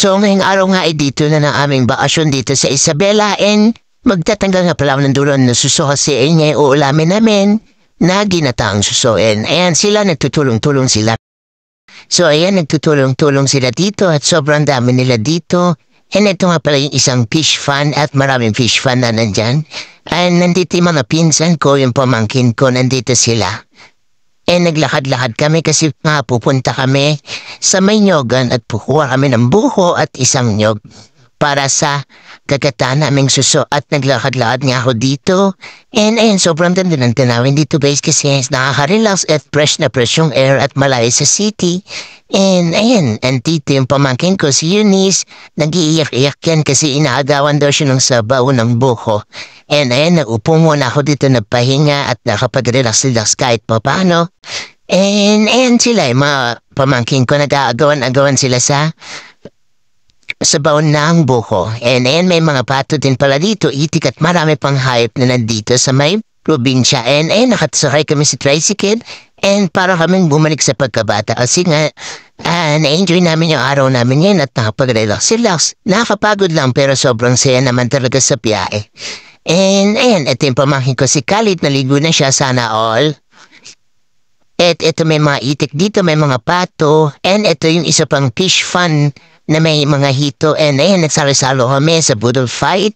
So ngayong araw nga ay dito na ng aming bakasyon dito sa Isabela and magtatanggal nga pala ako ng duron na suso kasi ay ngayon uulamin namin na ginataang suso. And ayan sila, nagtutulong-tulong sila. So ayan, nagtutulong-tulong sila dito at sobrang dami nila dito. And ito nga pala yung isang fish fan at maraming fish fan na nandyan. And nandito yung mga pinsan ko, yung pamangkin ko, nandito sila. And naglakad-lakad kami kasi nga pupunta kami sa may nyogan at pukuha kami ng buho at isang nyog para sa kagata naming suso. At naglakad-lakad nga ako dito. And ayun, sobrang ganda ng tanawin dito guys kasi nakaka-relax at fresh na fresh yung air at malayo sa city. And ayun, andito yung pamangkin ko si Eunice, nag-iiyak-iyak yan kasi inaagawan daw siya ng sabaw ng buho. And ayun, naupo muna ako dito nagpahinga at nakapag-relax-relax kahit pa paano. And ayun sila, yung mga pamangkin ko nag-aagawan-agawan sila sa sabaw ng buho. And ayun, may mga pato din pala dito, itik at marami pang hayop na nandito sa may probinsya. And ayun, nakatsakay kami sa tricycle. And para kaming bumalik sa pagkabata kasi nga na-enjoy namin yung araw namin yan at nakapag-relax. Nakakapagod lang pero sobrang saya naman talaga sa biyahe. And ayan, ito yung pamangkin ko si Khalid, naligo na siya, sana all. At ito may mga itik dito, may mga pato. And ito yung isa pang fish fun na may mga hito. And ayan, nagsalo-salo kami sa budol fight.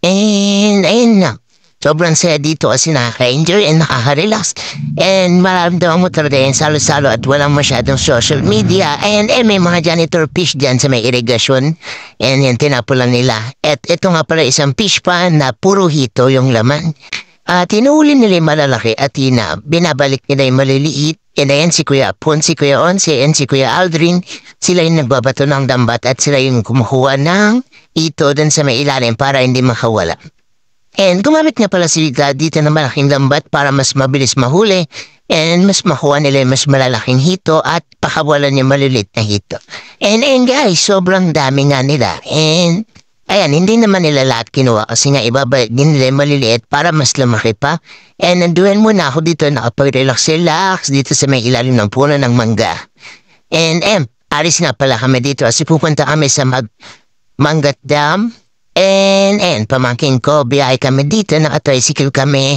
And ayan na. Sobrang saya dito kasi nakaka-enjoy and nakaka-relax. And maramdaman mo talaga yung salo-salo at walang masyadong social media. And may mga janitor fish dyan sa may irigasyon. And yan, tinapulan nila. At ito nga pala isang fish pan na puro hito yung laman. Tinuuli nila yung malalaki at binabalik nila yung maliliit. And ayan si Kuya Pon, si Kuya Once, and si Kuya Aldrin. Sila yung nagbabato ng dambat at sila yung kumukuha ng ito dun sa may ilalim para hindi makawala. And gumamit nga pala sila dito ng malaking lambat para mas mabilis mahuli and mas makuha nila yung mas malalaking hito at pakawalan yung malilit na hito. And guys, sobrang dami nga nila. And ayan, hindi naman nila lahat kinuha kasi nga ibabalik din nila yung maliliit para mas lumaki pa. And nanduhan muna ako dito nakapag-relax dito sa may ilalim ng puno ng mangga. And alis nga pala kami dito kasi pupunta kami sa Mangat Dam. And pamangkin ko, biyahe kami dito, naka-tricycle kami.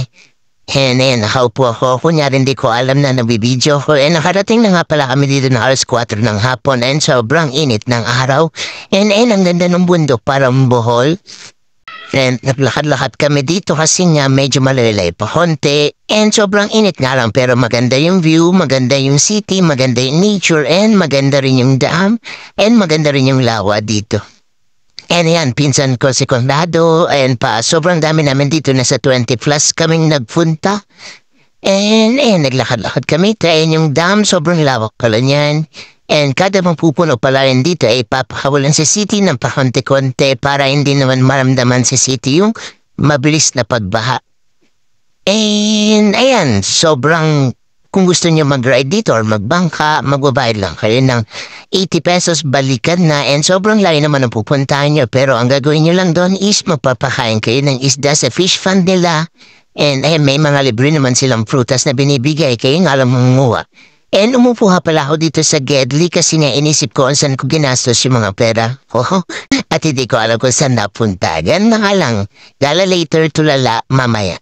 And nakaupo ako, kunyari hindi ko alam na nabibideo ko. And nakarating na nga pala kami dito na alas 4 ng hapon. And sobrang init ng araw. And ang ganda ng bundok, parang Bohol. And naglakad-lakad kami dito kasi nga medyo malalay pa konti. And sobrang init nga lang pero maganda yung view, maganda yung city, maganda yung nature, and maganda rin yung dam, and maganda rin yung lawa dito. And yan, pinsan ko si Condado, and sobrang dami namin dito, nasa 20 plus kaming nagpunta. And naglakad-lakad kami, tayo yung dam, sobrang lawak pala niyan. And kada mapupuno pala rin dito ay papakawalan sa city ng pakonte-konte para hindi naman maramdaman sa city yung mabilis na pagbaha. And ayan, sobrang... Kung gusto niyo mag-ride dito or magbangka, magbabayad lang kayo ng 80 pesos, balikan na, and sobrang layo naman ang pupuntahan niyo. Pero ang gagawin niyo lang doon is magpapakain kayo ng isda sa fish fund nila. And may mga libre naman silang prutas na binibigay, kayo nga lang mangunguha. And umupuha pala ako dito sa Gedli kasi nga inisip ko kung saan ko ginastos yung mga pera. At hindi ko alam kung saan napunta. Gan na nga lang, gala later tulala mamaya.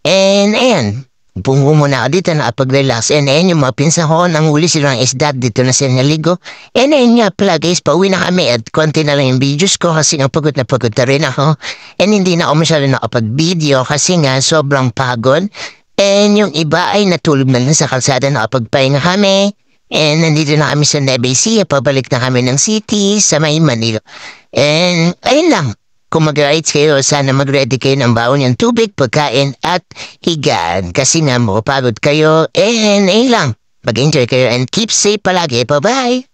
And bungo muna ako dito na pag-relax. And yung mga pinsan ko, nanghuli silang isda dito na sila naligo. And nga pala guys, pauwi na kami at konti na lang yung videos ko kasi nga pagod na rin ako. And hindi na ako masyado nakapag-video kasi nga sobrang pagod. And yung iba ay natulog na lang sa kalsada, nakapagpahinga kami. And nandito na kami sa Nueva Ecija, pabalik na kami ng city sa may Manila. And ayun lang. Kung mag-rides kayo, sana mag-ready kayo ng baon yung tubig, pagkain at higaan. Kasi nga makapagod kayo. And lang, mag-enjoy kayo and keep safe palagi. Bye-bye!